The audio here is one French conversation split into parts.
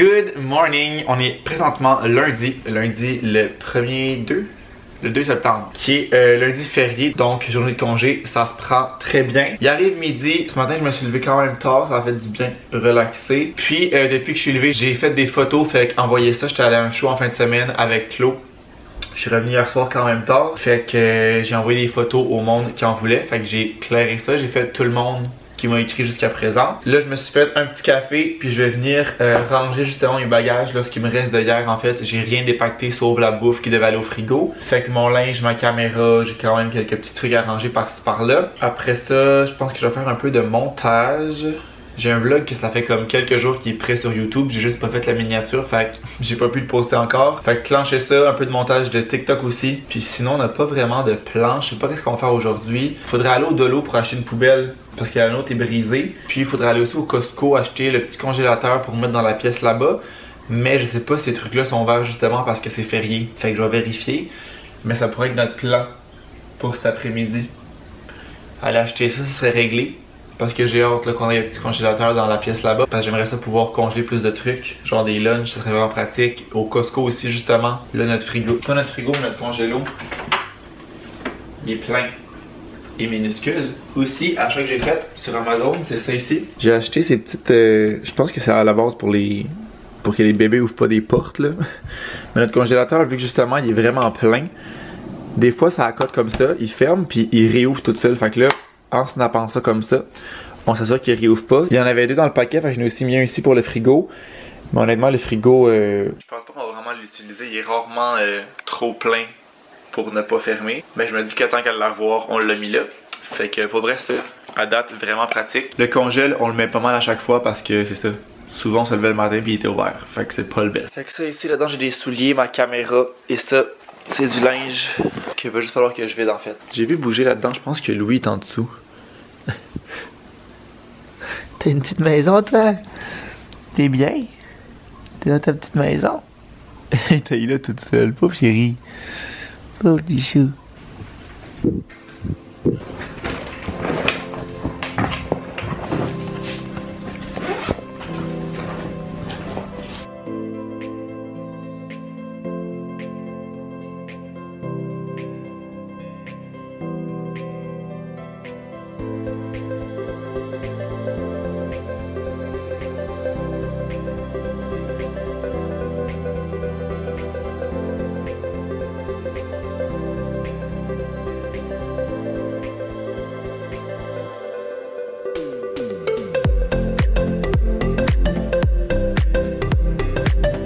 Good morning, on est présentement lundi le 2 septembre, qui est lundi férié, donc journée de congé, ça se prend très bien. Il arrive midi, ce matin je me suis levé quand même tard, ça a fait du bien relaxer. Puis depuis que je suis levé, j'ai fait des photos, fait qu'envoyer ça, j'étais allé à un show en fin de semaine avec Chloe. Je suis revenu hier soir quand même tard, fait que j'ai envoyé des photos au monde qui en voulait, fait que j'ai éclairé ça, j'ai fait tout le monde qui m'a écrit jusqu'à présent. Là, je me suis fait un petit café, puis je vais venir ranger justement mes bagages, là, ce qui me reste de hier. En fait, j'ai rien dépacté sauf la bouffe qui devait aller au frigo. Fait que mon linge, ma caméra, j'ai quand même quelques petits trucs à ranger par-ci par-là. Après ça, je pense que je vais faire un peu de montage. J'ai un vlog que ça fait comme quelques jours qui est prêt sur YouTube, j'ai juste pas fait la miniature, fait que j'ai pas pu le poster encore. Fait que clencher ça, un peu de montage de TikTok aussi. Puis sinon, on n'a pas vraiment de plan, je sais pas qu'est-ce qu'on va faire aujourd'hui. Faudrait aller au Dolo pour acheter une poubelle parce que la nôtre est brisée. Puis il faudrait aller aussi au Costco acheter le petit congélateur pour mettre dans la pièce là-bas. Mais je sais pas si ces trucs-là sont verts justement parce que c'est férié. Fait que je vais vérifier. Mais ça pourrait être notre plan pour cet après-midi. Aller acheter ça, ça serait réglé. Parce que j'ai hâte qu'on ait un petit congélateur dans la pièce là-bas. Parce que j'aimerais ça pouvoir congeler plus de trucs. Genre des lunchs, ça serait vraiment pratique. Au Costco aussi justement. Là notre frigo. Pas notre frigo, mais notre congélo. Il est plein. Et minuscule. Aussi, achat que j'ai fait sur Amazon, c'est ça ici. J'ai acheté ces petites... je pense que c'est à la base pour que les bébés ouvrent pas des portes là. Mais notre congélateur, vu que justement il est vraiment plein, des fois ça accote comme ça, il ferme puis il réouvre tout seul. Fait que là, en snappant ça comme ça, on s'assure qu'il réouvre pas. Il y en avait deux dans le paquet, fait que j'en ai aussi mis un ici pour le frigo. Mais honnêtement, le frigo, je pense pas qu'on va vraiment l'utiliser. Il est rarement trop plein pour ne pas fermer. Mais je me dis que tant qu'à l'avoir, on l'a mis là. Fait que pour vrai, ça, à date, vraiment pratique. Le congèle, on le met pas mal à chaque fois parce que c'est ça. Souvent, on se levait le matin puis il était ouvert. Fait que c'est pas le best. Fait que ça ici, là-dedans, j'ai des souliers, ma caméra et ça. C'est du linge qu'il va juste falloir que je vide en fait. J'ai vu bouger là-dedans, je pense que Louis est en dessous. T'as une petite maison toi? T'es bien? T'es dans ta petite maison? T'es là toute seule, pauvre chérie. Pauvre petit chou.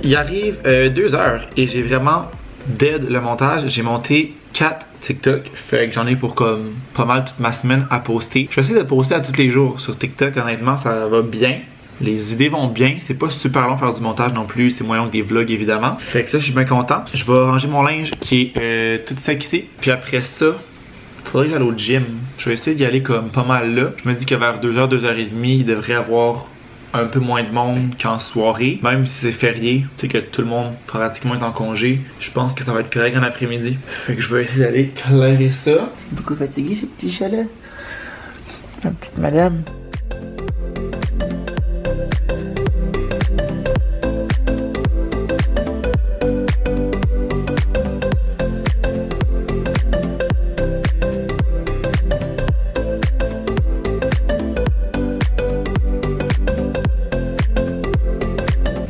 Il arrive 2 heures et j'ai vraiment dead le montage. J'ai monté 4 TikTok, fait que j'en ai pour comme pas mal toute ma semaine à poster. Je vais essayer de poster à tous les jours sur TikTok, honnêtement ça va bien. Les idées vont bien, c'est pas super long faire du montage non plus, c'est moins long que des vlogs évidemment. Fait que ça je suis bien content. Je vais ranger mon linge qui est tout sec ici. Puis après ça, faudrait que j'aille au gym. Je vais essayer d'y aller comme pas mal là. Je me dis que vers 2h, 2h30, il devrait y avoir un peu moins de monde qu'en soirée, même si c'est férié, tu sais que tout le monde pratiquement est en congé, je pense que ça va être correct en après-midi. Fait que je vais essayer d'aller clairer ça. Beaucoup fatigué ces petits chats là. Ma petite madame.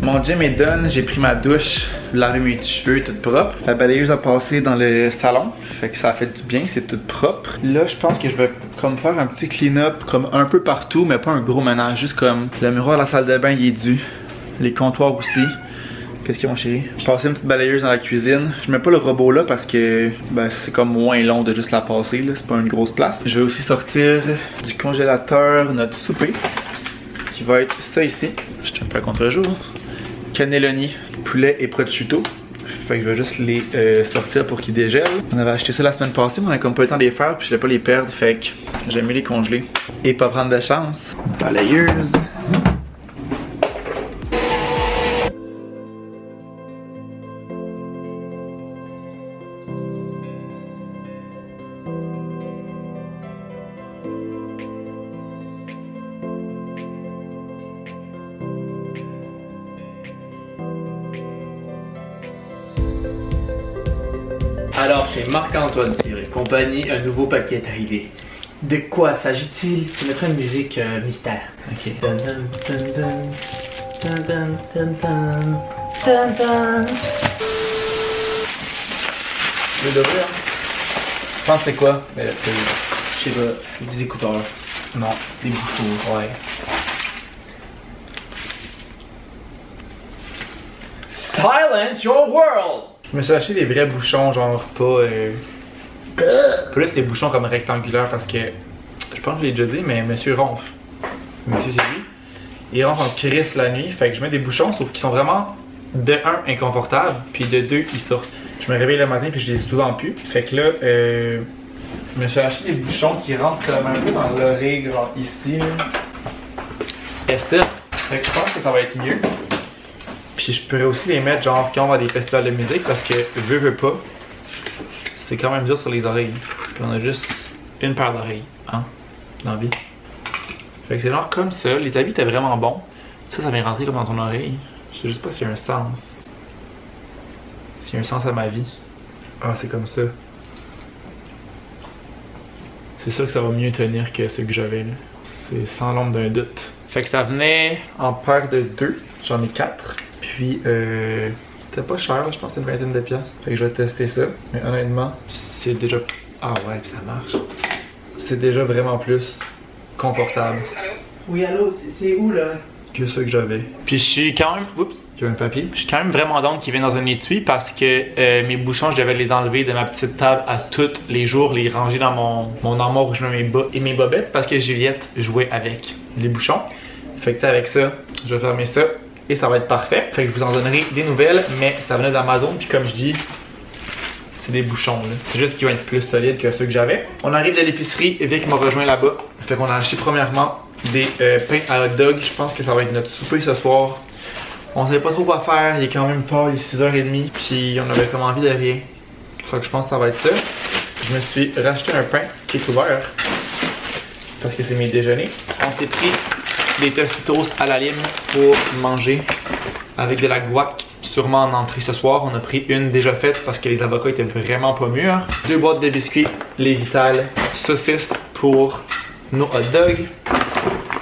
Mon gym est done, j'ai pris ma douche, lavé mes petits cheveux, tout propre. La balayeuse a passé dans le salon, fait que ça a fait du bien, c'est tout propre. Là, je pense que je vais comme faire un petit clean-up, comme un peu partout, mais pas un gros ménage, juste comme le miroir de la salle de bain, il est dû. Les comptoirs aussi. Qu'est-ce qu'il y a mon chéri? J'ai passé une petite balayeuse dans la cuisine. Je mets pas le robot là parce que ben, c'est comme moins long de juste la passer, là, c'est pas une grosse place. Je vais aussi sortir du congélateur notre souper, qui va être ça ici. Je suis un peu à contre-jour. Cannelloni, poulet et prosciutto. Fait que je vais juste les sortir pour qu'ils dégèlent. On avait acheté ça la semaine passée, mais on a comme pas eu le temps de les faire, puis je voulais pas les perdre, fait que j'aime mieux les congeler. Et pas prendre de chance. Balayeuse. Alors, chez Marc-Antoine Cyr et compagnie, un nouveau paquet est arrivé. De quoi s'agit-il? Je mettrai une musique mystère. Ok. Dun, dun, dun, dun. Dun, dun, dun, dun. Dun, dun. Je vais l'ouvrir. Je pense que c'est quoi? Mais je sais pas, des écouteurs. Non, des bouchons. Ouais. Silence your world! Je me suis acheté des vrais bouchons, genre pas. Plus des bouchons comme rectangulaires parce que. Je pense que je l'ai déjà dit, mais monsieur ronfle. Monsieur, c'est lui. Il ronfle en crise la nuit, fait que je mets des bouchons, sauf qu'ils sont vraiment de un inconfortables, puis de deux ils sortent. Je me réveille le matin puis je les ai souvent plus. Fait que là, je me suis acheté des bouchons qui rentrent comme un peu dans l'oreille, genre ici. Et ça. Fait que je pense que ça va être mieux. Puis je pourrais aussi les mettre genre quand on va à des festivals de musique parce que veux pas, c'est quand même dur sur les oreilles. Puis on a juste une paire d'oreilles, hein, dans la vie. Fait que c'est genre comme ça. Les habits étaient vraiment bons. Ça vient rentrer comme dans ton oreille. Je sais juste pas s'il y a un sens. S'il y a un sens à ma vie. Ah, c'est comme ça. C'est sûr que ça va mieux tenir que ce que j'avais là. C'est sans l'ombre d'un doute. Fait que ça venait en paire de 2. J'en ai 4. Puis c'était pas cher, là, je pense que c'était une vingtaine de piastres. Fait que je vais tester ça. Mais honnêtement, c'est déjà. Ah ouais, ça marche. C'est déjà vraiment plus confortable. Oui, allô, c'est où là? Que ça que j'avais. Puis je suis quand même. Oups, j'ai un papier. Je suis quand même vraiment donc qu'il vient dans un étui parce que mes bouchons, je devais les enlever de ma petite table à tous les jours, les ranger dans mon armoire où je mets mes bas et mes bobettes parce que Juliette jouait avec les bouchons. Fait que tu sais, avec ça, je vais fermer ça. Et ça va être parfait. Fait que je vous en donnerai des nouvelles, mais ça venait d'Amazon. Puis comme je dis, c'est des bouchons. C'est juste qu'ils vont être plus solides que ceux que j'avais. On arrive de l'épicerie. Vic m'a rejoint là-bas. Fait qu'on a acheté premièrement des pains à hot dog. Je pense que ça va être notre souper ce soir. On savait pas trop quoi faire. Il est quand même tard, il est 6h30. Puis on avait comme envie de rien. Fait que je pense que ça va être ça. Je me suis racheté un pain qui est ouvert. Parce que c'est mes déjeuners. On s'est pris des Tostitos à la lime pour manger avec de la guac, sûrement en entrée ce soir. On a pris une déjà faite parce que les avocats étaient vraiment pas mûrs. 2 boîtes de biscuits, les Vitales, saucisses pour nos hot dogs.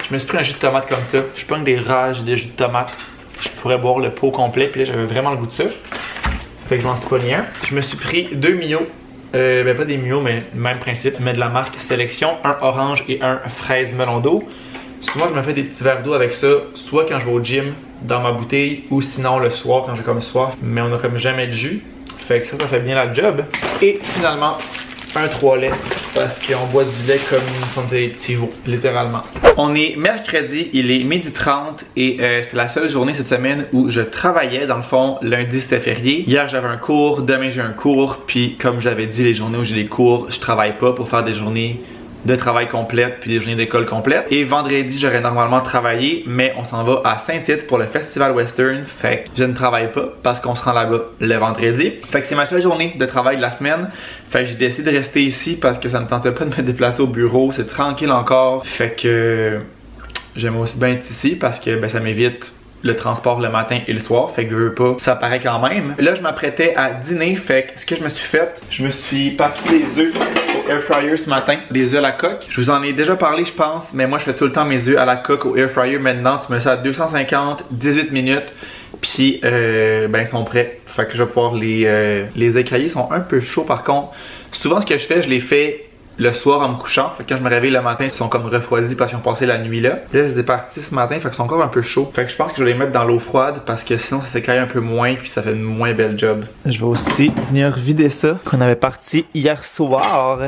Je me suis pris un jus de tomate comme ça. Je prends des rages de jus de tomate. Je pourrais boire le pot complet, puis là j'avais vraiment le goût de ça. Fait que je m'en suis pogné un. Je me suis pris 2 Mio. Ben pas des Mio, mais même principe, mais de la marque Sélection, un orange et un fraise melon d'eau. Souvent, je me fais des petits verres d'eau avec ça, soit quand je vais au gym, dans ma bouteille, ou sinon le soir quand j'ai comme soif. Mais on a comme jamais de jus. Fait que ça fait bien la job. Et finalement, un 3 laits, parce qu'on boit du lait comme une santé des petits veaux, littéralement. On est mercredi, il est 12h30 et c'est la seule journée cette semaine où je travaillais. Dans le fond, lundi c'était férié. Hier j'avais un cours, demain j'ai un cours. Puis comme j'avais dit, les journées où j'ai des cours, je travaille pas pour faire des journées de travail complète puis des journées d'école complète. Et vendredi, j'aurais normalement travaillé, mais on s'en va à Saint-Tite pour le Festival Western. Fait que je ne travaille pas parce qu'on se rend là-bas le vendredi. Fait que c'est ma seule journée de travail de la semaine. Fait que j'ai décidé de rester ici parce que ça ne me tentait pas de me déplacer au bureau. C'est tranquille encore. Fait que j'aime aussi bien être ici parce que ben, ça m'évite le transport le matin et le soir, fait que je veux pas, ça paraît quand même. Là, je m'apprêtais à dîner, fait que ce que je me suis fait, je me suis parti des œufs au air fryer ce matin, des œufs à la coque. Je vous en ai déjà parlé, je pense, mais moi, je fais tout le temps mes œufs à la coque au air fryer. Maintenant, tu mets ça à 250, 18 minutes, puis ben, ils sont prêts. Fait que je vais pouvoir les écrailler. Ils sont un peu chauds par contre. Souvent, ce que je fais, je les fais le soir en me couchant. Fait que quand je me réveille le matin, ils sont comme refroidis parce qu'ils ont passé la nuit là. Là, je les ai partis ce matin, fait qu'ils sont encore un peu chauds. Fait que je pense que je vais les mettre dans l'eau froide parce que sinon ça s'écaille un peu moins puis ça fait une moins belle job. Je vais aussi venir vider ça qu'on avait parti hier soir.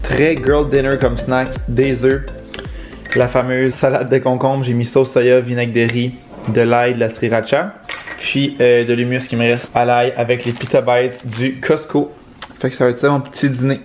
Très girl dinner comme snack, des œufs. la fameuse salade de concombre. J'ai mis sauce soya, vinaigre de riz, de l'ail, de la sriracha. Puis de l'humus qui me reste à l'ail avec les pita bites du Costco. Fait que ça va être ça mon petit dîner.